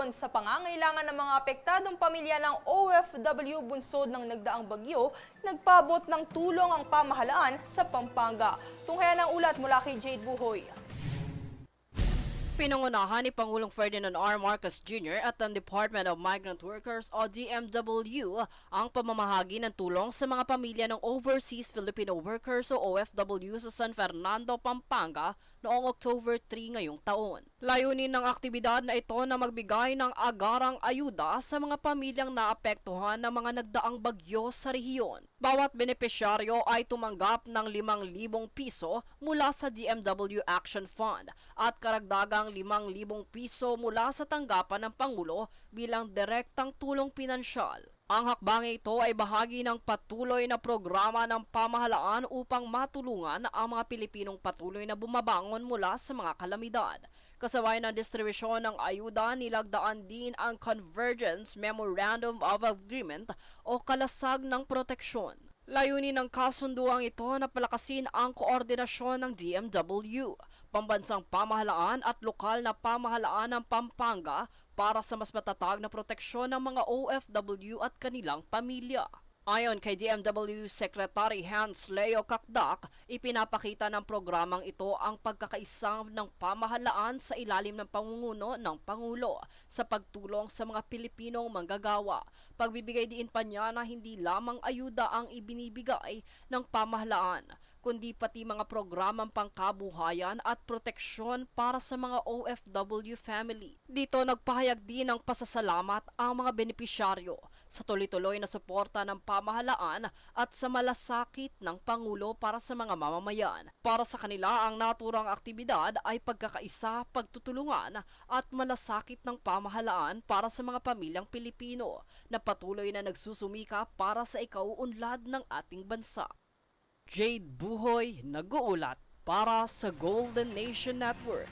Tugon sa pangangailangan ng mga apektadong pamilya ng OFW bunsod ng nagdaang bagyo, nagpaabot ng tulong ang pamahalaan sa Pampanga. Tunghayan ang ulat mula kay Jade Buhoy. Pinangunahan ni Pangulong Ferdinand R. Marcos Jr. at ang Department of Migrant Workers o DMW ang pamamahagi ng tulong sa mga pamilya ng Overseas Filipino Workers o OFW sa San Fernando, Pampanga noong October 3 ngayong taon. Layunin ng aktibidad na ito na magbigay ng agarang ayuda sa mga pamilyang naapektuhan ng mga nagdaang bagyo sa rehiyon. Bawat benepisyaryo ay tumanggap ng 5,000 piso mula sa DMW Action Fund at karagdagang 5,000 piso mula sa tanggapan ng Pangulo bilang direktang tulong pinansyal. Ang hakbang ito ay bahagi ng patuloy na programa ng pamahalaan upang matulungan ang mga Pilipinong patuloy na bumabangon mula sa mga kalamidad. Kasabay ng distribusyon ng ayuda, nilagdaan din ang Convergence Memorandum of Agreement o kalasag ng proteksyon. Layunin ng kasunduang ito na palakasin ang koordinasyon ng DMW, pambansang pamahalaan at lokal na pamahalaan ng Pampanga para sa mas matatag na proteksyon ng mga OFW at kanilang pamilya. Ayon kay DMW Secretary Hans Leo Kakdak, ipinapakita ng programang ito ang pagkakaisa ng pamahalaan sa ilalim ng pamumuno ng Pangulo sa pagtulong sa mga Pilipinong manggagawa. Pagbibigay diin pa niya na hindi lamang ayuda ang ibinibigay ng pamahalaan, kundi pati mga programang pangkabuhayan at proteksyon para sa mga OFW family. Dito nagpahayag din ng pasasalamat ang mga benepisyaryo sa tuloy-tuloy na suporta ng pamahalaan at sa malasakit ng Pangulo para sa mga mamamayan. Para sa kanila, ang naturang aktibidad ay pagkakaisa, pagtutulungan at malasakit ng pamahalaan para sa mga pamilyang Pilipino na patuloy na nagsusumika para sa ikauunlad ng ating bansa. Jade Buhoy, nag-uulat para sa Golden Nation Network.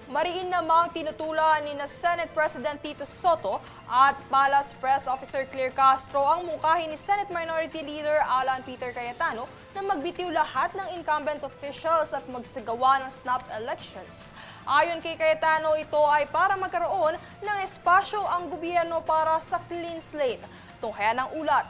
Mariin namang tinutulan ni Senate President Tito Soto at Palace Press Officer Claire Castro ang mungkahi ni Senate Minority Leader Alan Peter Cayetano na magbitiw lahat ng incumbent officials at magsagawa ng snap elections. Ayon kay Cayetano, ito ay para magkaroon ng espasyo ang gobyerno para sa clean slate. Tunghayan ang ulat.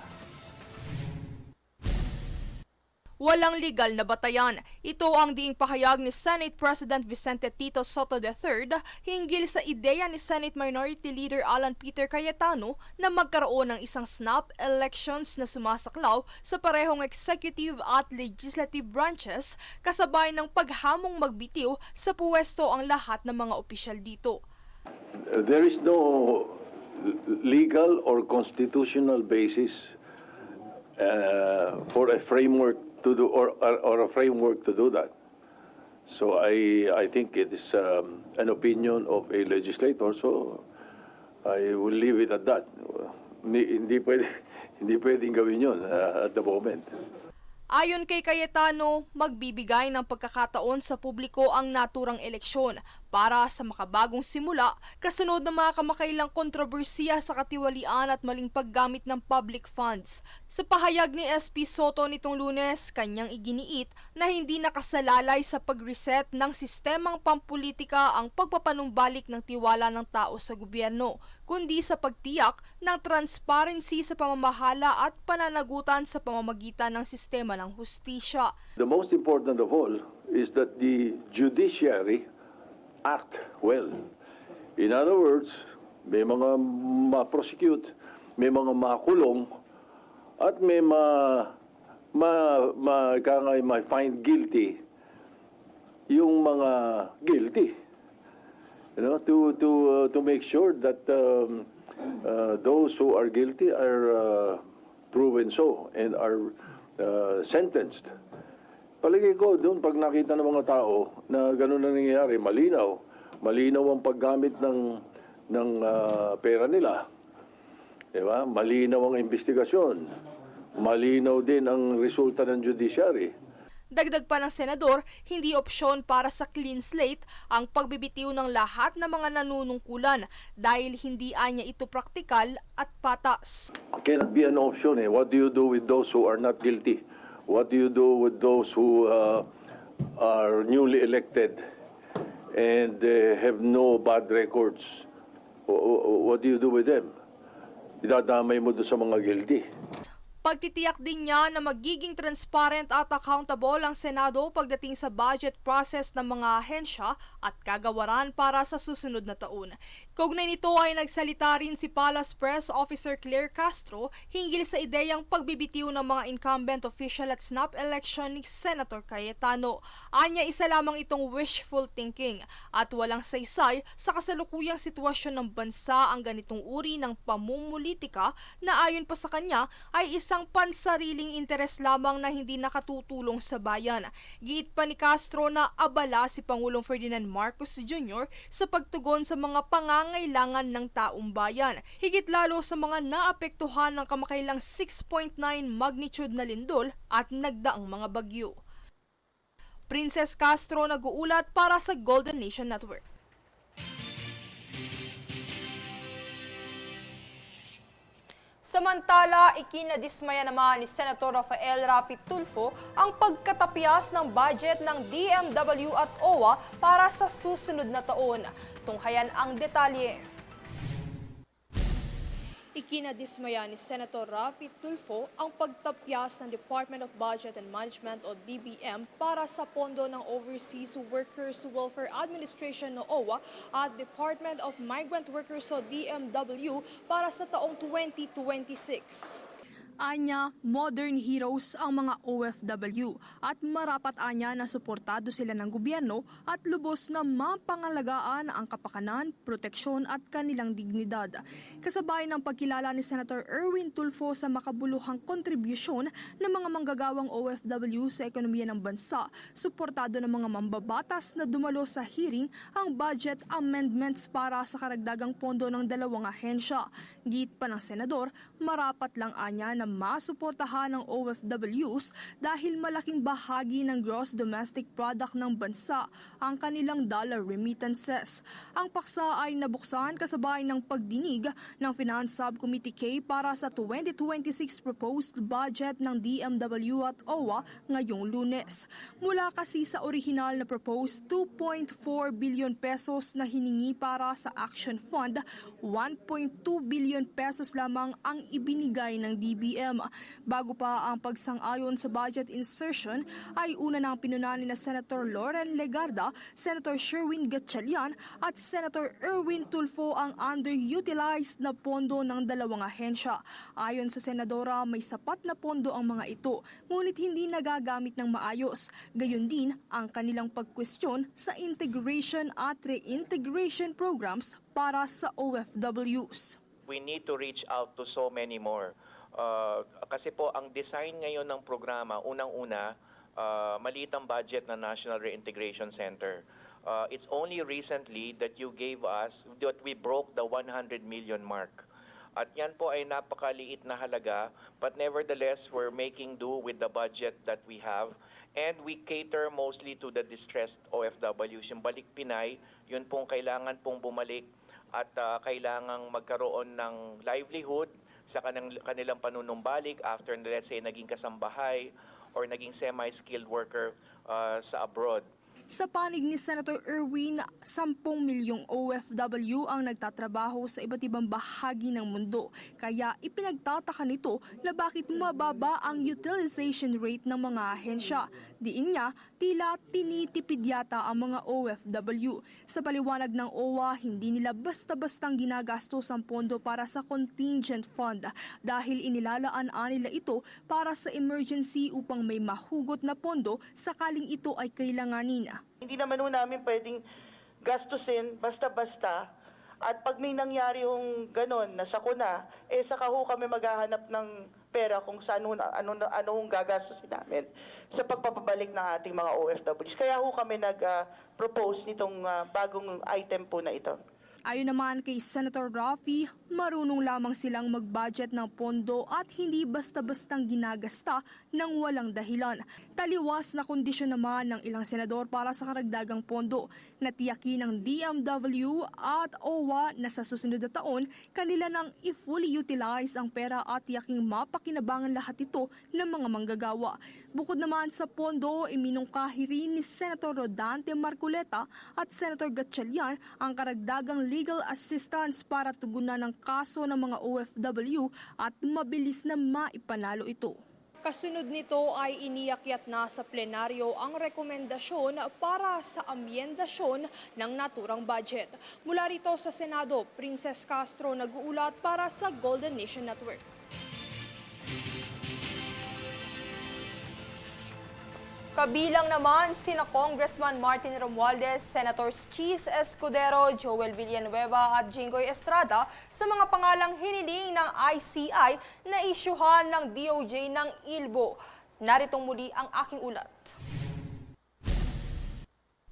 Walang legal na batayan. Ito ang diing pahayag ni Senate President Vicente Tito Soto III hinggil sa ideya ni Senate Minority Leader Alan Peter Cayetano na magkaroon ng isang snap elections na sumasaklaw sa parehong executive at legislative branches kasabay ng paghamong magbitiw sa puwesto ang lahat ng mga opisyal dito. There is no legal or constitutional basis for a framework to do or a framework to do that. So I think it is an opinion of a legislator, so I will leave it at that. Hindi pwedeng gawin yun at the moment. Ayon kay Cayetano, magbibigay ng pagkakataon sa publiko ang naturang eleksyon para sa makabagong simula kasunod ng mga kamakailang kontrobersiya sa katiwalian at maling paggamit ng public funds. Sa pahayag ni SP Soto nitong Lunes, kanyang iginiit na hindi nakasalalay sa pag-reset ng sistemang pampolitika ang pagpapanumbalik ng tiwala ng tao sa gobyerno, kundi sa pagtiyak ng transparency sa pamamahala at pananagutan sa pamamagitan ng sistema ng hustisya. The most important of all is that the judiciary act well. In other words, may mga ma-prosecute, may mga makulong, at may ma-find guilty yung mga guilty. You know, to make sure that those who are guilty are proven so and are sentenced. Palagay ko doon pag nakita ng mga tao na gano'n na nangyayari, malinaw ang paggamit ng pera nila. Diba? Malinaw ang investigasyon. Malinaw din ang resulta ng judiciary. Dagdag pa ng senador, hindi opsyon para sa clean slate ang pagbibitiw ng lahat ng mga nanunungkulan dahil hindi anya ito praktikal at patas. Cannot be an option. What do you do with those who are not guilty? What do you do with those who are newly elected and have no bad records, what do you do with them? Idadamay mo doon sa mga guilty. Pagtitiyak din niya na magiging transparent at accountable ang Senado pagdating sa budget process ng mga ahensya at kagawaran para sa susunod na taon. Kaugnay nito ay nagsalita rin si Palace Press Officer Claire Castro hinggil sa ideyang pagbibitiw ng mga incumbent official at snap election ni Senator Cayetano. Anya isa lamang itong wishful thinking at walang saysay sa kasalukuyang sitwasyon ng bansa ang ganitong uri ng pamumulitika na ayon pa sa kanya ay isang pansariling interes lamang na hindi nakatutulong sa bayan. Giit pa ni Castro na abala si Pangulong Ferdinand Marcos Jr. sa pagtugon sa mga pangangailangan ng taong bayan, higit lalo sa mga naapektuhan ng kamakailang 6.9 magnitude na lindol at nagdaang mga bagyo. Princess Castro nag-uulat para sa Golden Nation Network. Samantala, ikinadismaya naman ni Senator Rafael Rapi Tulfo ang pagkatapyas ng budget ng DMW at OWA para sa susunod na taon. Tunghayan ang detalye. Ikinadismaya ni Senator Rapi Tulfo ang pagtapyas ng Department of Budget and Management o DBM para sa pondo ng Overseas Workers Welfare Administration o OWA at Department of Migrant Workers o DMW para sa taong 2026. Anya, modern heroes ang mga OFW at marapat anya na suportado sila ng gobyerno at lubos na mapangalagaan ang kapakanan, proteksyon at kanilang dignidad. Kasabay ng pagkilala ni Senator Erwin Tulfo sa makabuluhang kontribusyon ng mga manggagawang OFW sa ekonomiya ng bansa, suportado ng mga mambabatas na dumalo sa hearing ang budget amendments para sa karagdagang pondo ng dalawang ahensya. Giit pa ng senador, marapat lang anya na masuportahan ng OFWs dahil malaking bahagi ng gross domestic product ng bansa ang kanilang dollar remittances. Ang paksa ay nabuksan kasabay ng pagdinig ng Finance Subcommittee K para sa 2026 proposed budget ng DMW at OWA ngayong Lunes. Mula kasi sa orihinal na proposed 2.4 billion pesos na hiningi para sa Action Fund, 1.2 billion pesos lamang ang ibinigay ng DBM. Bago pa ang pagsang-ayon sa budget insertion, ay una nang pinunahan ni Senator Loren Legarda, Senator Sherwin Gatchalian at Senator Erwin Tulfo ang underutilized na pondo ng dalawang ahensya. Ayon sa senadora, may sapat na pondo ang mga ito, ngunit hindi nagagamit ng maayos. Gayon din ang kanilang pagkwestiyon sa integration at reintegration programs para sa OFWs. We need to reach out to so many more. Kasi po ang design ngayon ng programa, unang-una, maliit ang budget ng National Reintegration Center. It's only recently that you gave us, that we broke the 100 million mark. At yan po ay napakaliit na halaga, but nevertheless, we're making do with the budget that we have. And we cater mostly to the distressed OFWs. Yung balik Pinay, yun pong kailangan pong bumalik at kailangang magkaroon ng livelihood sa kanilang panunumbalik after, let's say, naging kasambahay or naging semi-skilled worker sa abroad. Sa panig ni Senator Erwin, 10 milyong OFW ang nagtatrabaho sa iba't ibang bahagi ng mundo. Kaya ipinagtataka nito na bakit mababa ang utilization rate ng mga ahensya. Diin niya, tila tinitipid yata ang mga OFW. Sa paliwanag ng OWA, hindi nila basta-bastang ginagastos ang pondo para sa contingent fund dahil inilalaan nila ito para sa emergency upang may mahugot na pondo sakaling ito ay kailanganin. Hindi naman ho namin pwedeng gastusin basta-basta at pag may nangyari yung ganon na sakuna, saka ho kami maghahanap ng pera kung saan ano gagastusin namin sa pagpapabalik ng ating mga OFWs. Kaya ho kami nag-propose nitong bagong item po na ito. Ayon naman kay Senator Raffy, marunong lamang silang mag-budget ng pondo at hindi basta-bastang ginagasta ng walang dahilan. Taliwas na kondisyon naman ng ilang senador para sa karagdagang pondo na tiyakin ng DMW at OWA na sa susunod na taon kanila nang i-fully utilize ang pera at tiyaking mapakinabangan lahat ito ng mga manggagawa. Bukod naman sa pondo, iminungkahi rin ni Senator Rodante Marcoleta at Senator Gatchalian ang karagdagang legal assistance para tugunan ng kaso ng mga OFW at mabilis na maipanalo ito. Kasunod nito ay iniakyat na sa plenaryo ang rekomendasyon para sa amyendasyon ng naturang budget. Mula rito sa Senado, Princess Castro nag-uulat para sa Golden Nation Network. Kabilang naman sina Congressman Martin Romualdez, Senators Cheese Escudero, Joel Villanueva at Jinggoy Estrada sa mga pangalang hiniling ng ICI na isyuhan ng DOJ ng ILBO. Naritong muli ang aking ulat.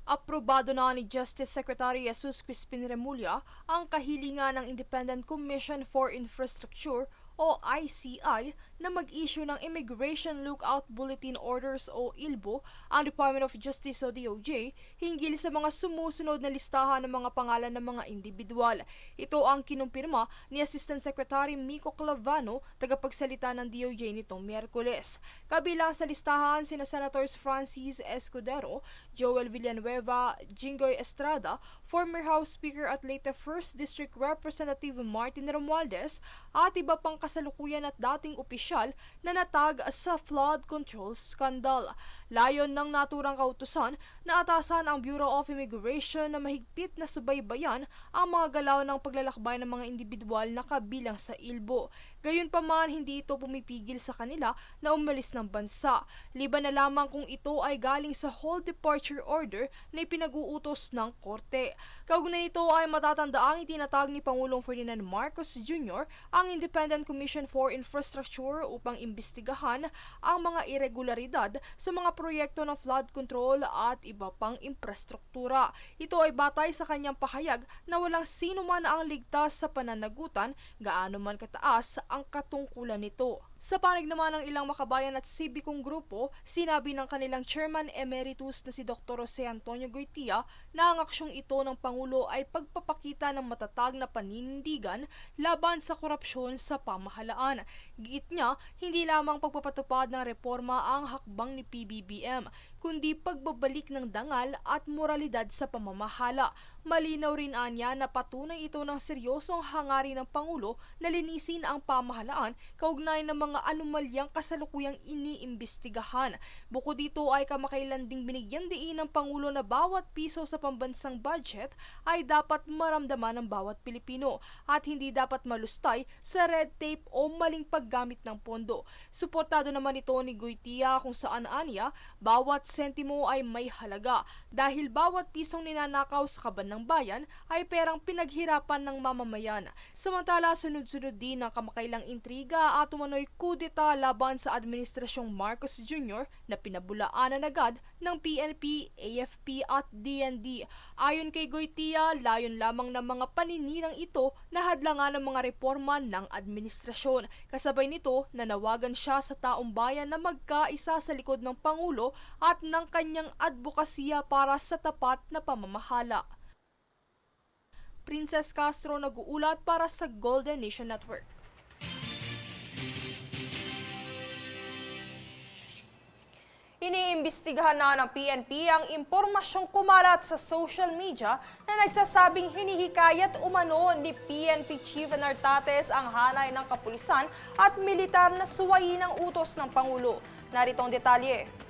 Aprobado na ni Justice Secretary Jesus Crispin Remulla ang kahilingan ng Independent Commission for Infrastructure o ICI na mag-issue ng Immigration Lookout Bulletin Orders o ILBO ang Department of Justice o DOJ hinggil sa mga sumusunod na listahan ng mga pangalan ng mga individual. Ito ang kinumpirma ni Assistant Secretary Miko Clavano, tagapagsalita ng DOJ nitong Miyerkules. Kabilang sa listahan sina Senators Francis Escudero, Joel Villanueva, Jinggoy Estrada, former House Speaker at late 1st District Representative Martin Romualdez at iba pang kasalukuyan at dating opisyal na natag sa flood control scandal. Layon ng naturang kautusan na atasan ang Bureau of Immigration na mahigpit na subaybayan ang mga galaw ng paglalakbay ng mga individual na kabilang sa ILBO. Gayunpaman, hindi ito pumipigil sa kanila na umalis ng bansa. Liban na lamang kung ito ay galing sa Hold Departure Order na ipinag-uutos ng korte. Kaugnay nito ay matatandaang itinatag ni Pangulong Ferdinand Marcos Jr. ang Independent Commission for Infrastructure upang imbestigahan ang mga irregularidad sa mga proyekto ng flood control at iba pang infrastruktura. Ito ay batay sa kanyang pahayag na walang sino man ang ligtas sa pananagutan, gaano man kataas ang katungkulan nito. Sa panig naman ng ilang makabayan at sibikong grupo, sinabi ng kanilang Chairman Emeritus na si Dr. Jose Antonio Goytia na ang aksyong ito ng Pangulo ay pagpapakita ng matatag na paninindigan laban sa korupsyon sa pamahalaan. Giit niya, hindi lamang pagpapatupad ng reforma ang hakbang ni PBBM, kundi pagbabalik ng dangal at moralidad sa pamamahala. Malinaw rin anya na patunay ito ng seryosong hangarin ng Pangulo na linisin ang pamahalaan kaugnay ng mga anomalyang kasalukuyang iniimbestigahan. Bukod dito ay kamakailan ding binigyan diin ng Pangulo na bawat piso sa pambansang budget ay dapat maramdaman ng bawat Pilipino at hindi dapat malustay sa red tape o maling paggamit ng pondo. Suportado naman ito ni Goytia kung saan anya, bawat sentimo ay may halaga dahil bawat pisong ninanakaw sa kaban ng bayan ay perang pinaghirapan ng mamamayan. Samantala, sunod-sunod din ang kamakailang intriga at umano'y kudeta laban sa Administrasyong Marcos Jr. na pinabulaanan agad ng PNP, AFP at DND. Ayon kay Goytia, layon lamang ng mga paninirang ito na hadlangan ng mga reforma ng administrasyon. Kasabay nito, nanawagan siya sa taong bayan na magkaisa sa likod ng Pangulo at ng kanyang advokasya para sa tapat na pamamahala. Princess Castro nag-uulat para sa Golden Nation Network. Iniimbestigahan na ng PNP ang impormasyong kumalat sa social media na nagsasabing hinihikayat umano ni PNP Chief Nartates ang hanay ng kapulisan at militar na suwayin ang utos ng Pangulo. Narito ang detalye.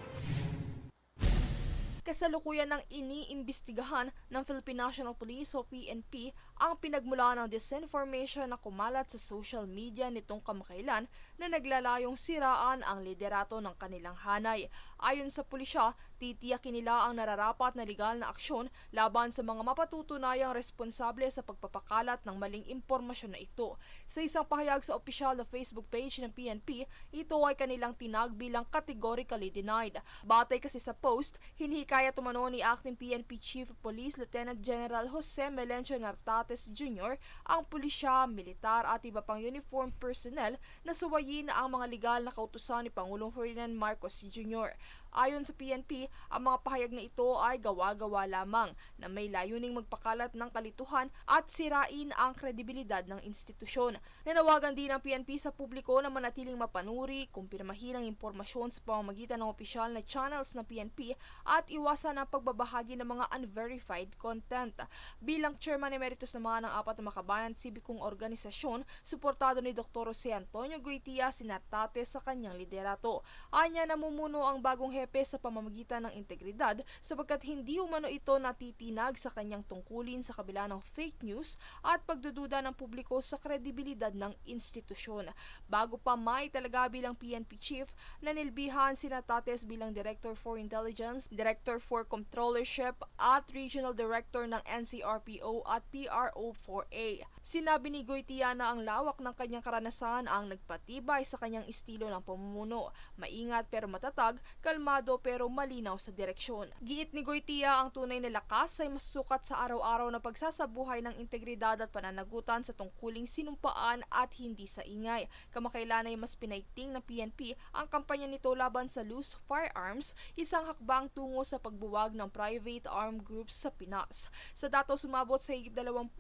Kasalukuyan ng iniimbestigahan ng Philippine National Police o PNP ang pinagmulan ng disinformation na kumalat sa social media nitong kamakailan na naglalayong siraan ang liderato ng kanilang hanay. Ayon sa pulisya, Titiyakin nila ang nararapat na legal na aksyon laban sa mga mapatutunayang responsable sa pagpapakalat ng maling impormasyon na ito. Sa isang pahayag sa opisyal na Facebook page ng PNP, ito ay kanilang tinag bilang categorically denied. Batay kasi sa post, hinihikayat umano ni Acting PNP Chief of Police Lieutenant General Jose Melencio Nartates Jr. ang pulisya, militar at iba pang uniform personnel na suwayin ang mga legal na kautusan ni Pangulong Ferdinand Marcos Jr. Ayon sa PNP, ang mga pahayag na ito ay gawa-gawa lamang na may layuning magpakalat ng kalituhan at sirain ang kredibilidad ng institusyon. Nanawagan din ang PNP sa publiko na manatiling mapanuri, kumpirmahin ang impormasyon sa pamamagitan ng opisyal na channels ng PNP at iwasan ang pagbabahagi ng mga unverified content. Bilang chairman emeritus naman ng 4 na makabayan sibikong organisasyon, suportado ni Dr. Jose Antonio Goytia si Nartates sa kanyang liderato. Anya namumuno ang bagong hepe sa pamamagitan ng integridad sapagkat hindi umano ito natitinag sa kanyang tungkulin sa kabila ng fake news at pagdududa ng publiko sa kredibilidad ng institusyon. Bago pa May talaga bilang PNP chief, nanilbihan si Nartates bilang Director for Intelligence, Director for Controllership at Regional Director ng NCRPO at PRO4A. Sinabi ni Goytia na ang lawak ng kanyang karanasan ang nagpatibay sa kanyang estilo ng pamumuno. Maingat pero matatag, kalmado pero malinaw sa direksyon. Giit ni Goytia ang tunay na lakas ay masusukat sa araw-araw na pagsasabuhay ng integridad at pananagutan sa tungkuling sinumpaan at hindi sa ingay. Kamakailan ay mas pinaigting ng PNP ang kampanya nito laban sa loose firearms, isang hakbang tungo sa pagbuwag ng private armed groups sa Pinas. Sa datos sumabot sa higit 20,000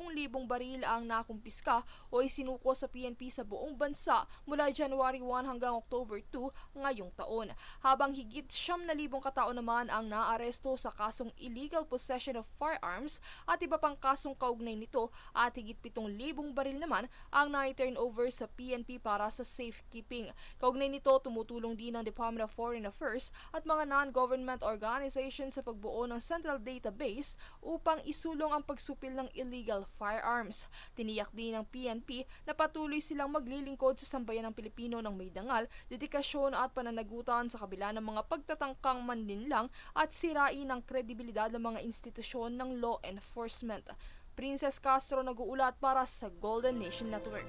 baril ang nakumpiska o isinuko sa PNP sa buong bansa mula January 1 hanggang October 2 ngayong taon. Habang higit 9,000 katao naman ang naaresto sa kasong illegal possession of firearms at iba pang kasong kaugnay nito at higit 7,000 baril naman ang na-turn over sa PNP para sa safekeeping. Kaugnay nito, tumutulong din ang Department of Foreign Affairs at mga non-government organizations sa pagbuo ng central database upang isulong ang pagsupil ng illegal firearms. Tiniyak din ng PNP na patuloy silang maglilingkod sa sambayan ng Pilipino ng may dangal, dedikasyon at pananagutan sa kabila ng mga pagtatangkang manlinlang at sirain ang kredibilidad ng mga institusyon ng law enforcement. Princess Castro nag-uulat para sa Golden Nation Network.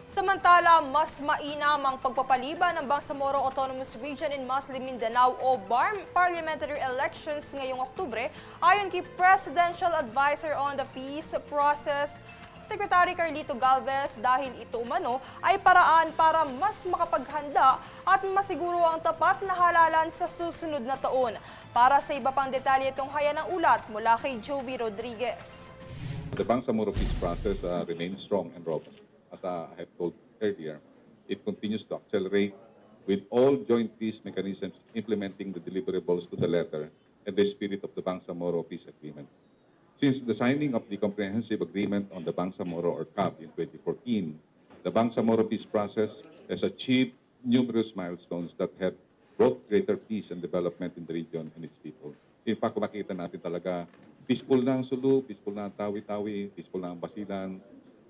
Samantala, mas mainam ang pagpapaliban ng Bangsamoro Autonomous Region in Muslim Mindanao o BARM parliamentary elections ngayong Oktubre ayon kay Presidential Advisor on the Peace Process, Secretary Carlito Galvez, dahil ito umano ay paraan para mas makapaghanda at masiguro ang tapat na halalan sa susunod na taon. Para sa iba pang detalye itong haya ng ulat mula kay Jovi Rodriguez. The Bangsamoro peace process remains strong and robust. As I have told earlier, it continues to accelerate with all joint peace mechanisms implementing the deliverables to the letter and the spirit of the Bangsamoro Peace Agreement. Since the signing of the Comprehensive Agreement on the Bangsamoro or CAB in 2014, the Bangsamoro peace process has achieved numerous milestones that have brought greater peace and development in the region and its people. In fact, makita natin talaga, peaceful na ang Sulu, peaceful na ang Tawi-Tawi, peaceful na ang Basilan,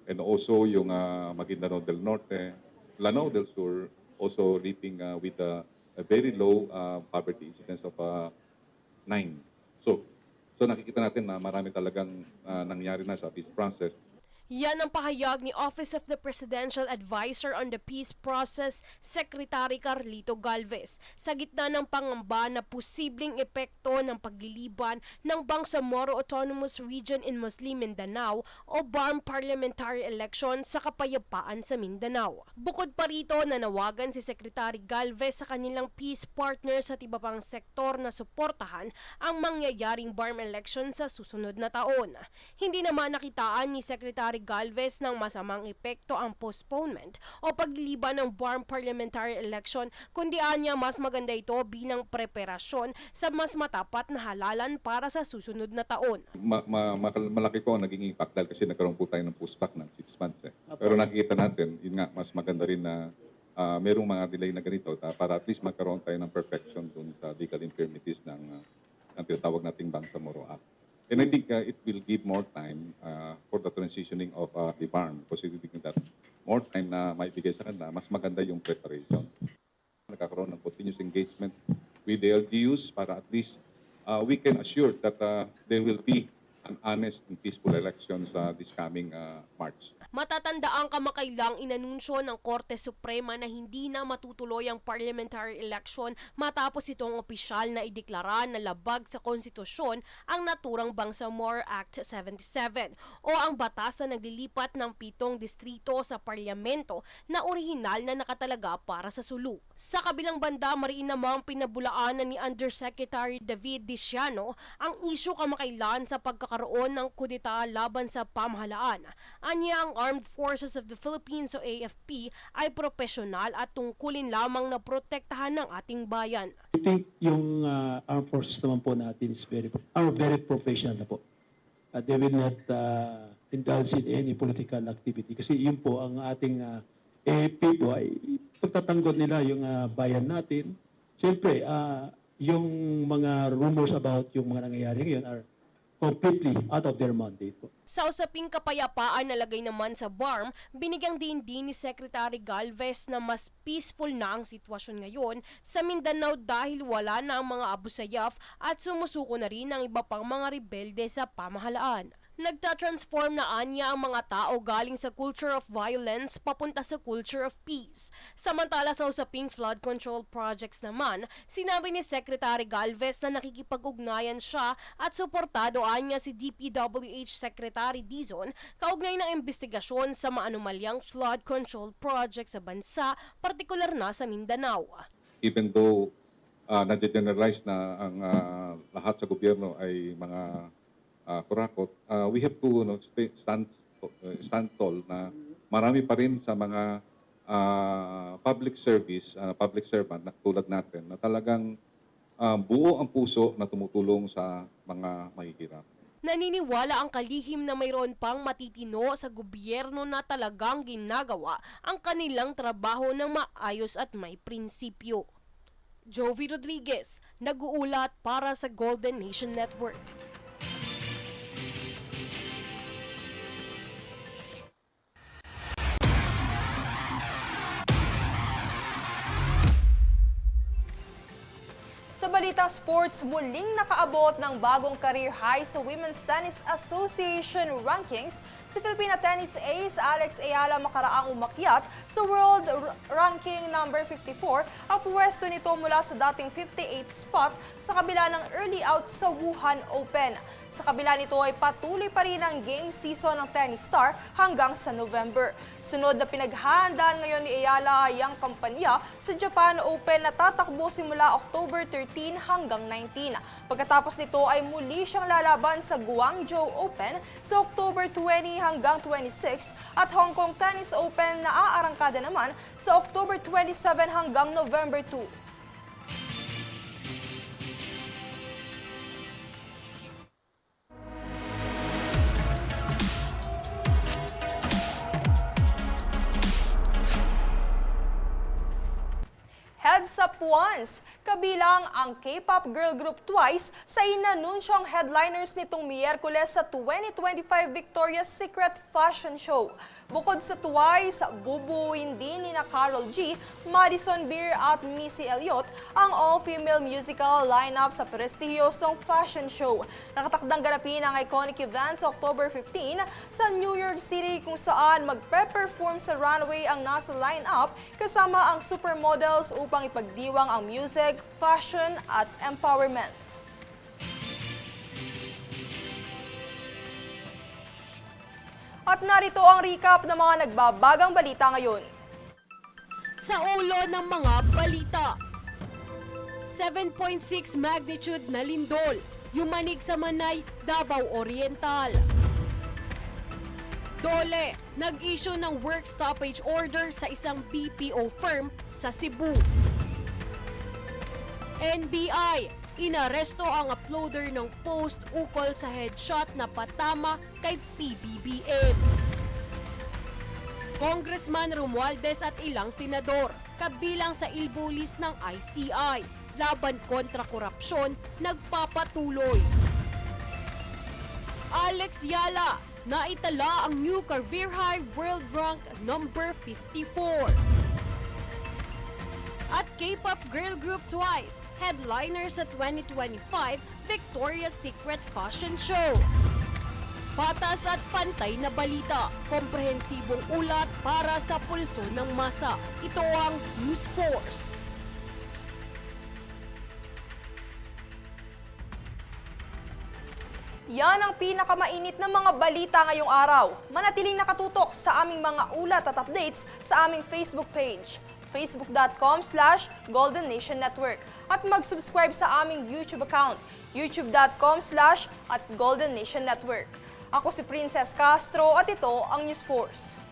and also yung Maguindanao del Norte, Lanao del Sur, also reaping with a very low poverty incidence of 9. So nakikita natin na marami talagang nangyari na sa peace process. Yan ang pahayag ni Office of the Presidential Advisor on the Peace Process, Secretary Carlito Galvez, sa gitna ng pangamba na posibleng epekto ng pagliliban ng Bangsamoro Autonomous Region in Muslim Mindanao o BARM parliamentary election sa kapayapaan sa Mindanao. Bukod pa rito, nanawagan si Secretary Galvez sa kanilang peace partners at iba pang sektor na suportahan ang mangyayaring BARM election sa susunod na taon. Hindi naman nakitaan ni Secretary Galvez ng masamang epekto ang postponement o pagliliban ng BARM parliamentary election, kundi anya mas maganda ito bilang preparasyon sa mas matapat na halalan para sa susunod na taon. Malaki po ang naging impact dahil kasi nagkaroon po tayo ng pushback ng 6 months. Pero nakikita natin, yun nga, mas maganda rin na merong mga delay na ganito para at least magkaroon tayo ng perfection dun sa legal infirmities ng tinatawag nating Bangsamoro Act. And I think it will give more time for the transitioning of the BARM, because I think that more time na maibigay sa kanila, mas maganda yung preparation. continuous engagement with the LGUs para at least we can assure that there will be an honest and peaceful elections this coming March. Matatanda ang kamakailang inanunsyo ng Korte Suprema na hindi na matutuloy ang parliamentary election matapos itong opisyal na ideklara na labag sa konstitusyon ang naturang Bangsamoro Act 77 o ang batas na naglilipat ng 7 distrito sa parlamento na orihinal na nakatalaga para sa Sulu. Sa kabilang banda, mariin namang pinabulaanan ni Undersecretary David Diciano ang isyu kamakailan sa pagkakaroon ng kudeta laban sa pamahalaan. Anya ang Armed Forces of the Philippines o AFP ay profesional at tungkulin lamang na protektahan ng ating bayan. I think yung armed forces naman po natin is very professional na po. They will not indulge in any political activity kasi yun po ang ating AFP po ay pagtatanggol nila yung bayan natin. Siyempre, yung mga rumors about yung mga nangyayari ngayon are completely out of their mandate po. Sa usaping kapayapaan nalagay naman sa BARM, binigyang din ni Secretary Galvez na mas peaceful na ang sitwasyon ngayon sa Mindanao dahil wala na ang mga Abu Sayyaf at sumusuko na rin ang iba pang mga rebelde sa pamahalaan. Nagtatransform na anya ang mga tao galing sa culture of violence papunta sa culture of peace. Samantala sa usaping flood control projects naman, sinabi ni Secretary Galvez na nakikipag-ugnayan siya at suportado anya si DPWH Secretary Dizon kaugnay ng investigasyon sa maanumalyang flood control projects sa bansa, partikular na sa Mindanao. Even though na-generalize na ang lahat sa gobyerno ay mga kurakot, we have to stand tall na marami pa rin sa mga public servant na tulad natin na talagang buo ang puso na tumutulong sa mga mahihirap. Naniniwala ang kalihim na mayroon pang matitino sa gobyerno na talagang ginagawa ang kanilang trabaho ng maayos at may prinsipyo. Jovi Rodriguez, nag-uulat para sa Golden Nation Network. Sa balitang sports, muling nakaabot ng bagong career high sa Women's Tennis Association rankings si Filipina tennis ace Alex Ayala makaraang umakyat sa world ranking number 54 ang pwesto nito mula sa dating 58 spot sa kabila ng early out sa Wuhan Open. Sa kabila nito ay patuloy pa rin ang game season ng tennis star hanggang sa November. Sunod na pinaghahandaan ngayon ni Ayala ay ang kampanya sa Japan Open na tatakbo simula October 13 hanggang 19. Pagkatapos nito ay muli siyang lalaban sa Guangzhou Open sa October 20 hanggang 26 at Hong Kong Tennis Open na aarangkada naman sa October 27 hanggang November 2. Heads up once, kabilang ang K-pop girl group Twice sa inanunsyong headliners nitong Miyerkules sa 2025 Victoria's Secret Fashion Show. Bukod sa Twice, bubuuin din ni Karol G, Madison Beer at Missy Elliott ang all-female musical lineup sa prestihiyosong fashion show. Nakatakdang ganapin ang iconic event sa October 15 sa New York City kung saan magpe-perform sa runway ang nasa lineup kasama ang supermodels upang ipagdiwang ang music, fashion at empowerment. At narito ang recap ng mga nagbabagang balita ngayon. Sa ulo ng mga balita, 7.6 magnitude na lindol, yumanig sa Manay, Davao Oriental. Dole, nag-issue ng work stoppage order sa isang BPO firm sa Cebu. NBI, inaresto ang uploader ng post ukol sa headshot na patama kay PBBM. Congressman Romualdez at ilang senador, kabilang sa ilbo list ng ICI, laban kontra korupsyon, nagpapatuloy. Alex Yala, naitala ang new career high world rank number 54. At K-pop girl group Twice, headliner sa 2025 Victoria's Secret Fashion Show. Patas at pantay na balita, komprehensibong ulat para sa pulso ng masa. Ito ang News Force. Yan ang pinakamainit na mga balita ngayong araw. Manatiling nakatutok sa aming mga ulat at updates sa aming Facebook page, facebook.com/Golden Nation Network, at mag-subscribe sa aming YouTube account, youtube.com/@Golden Nation Network. Ako si Princess Castro at ito ang News Force.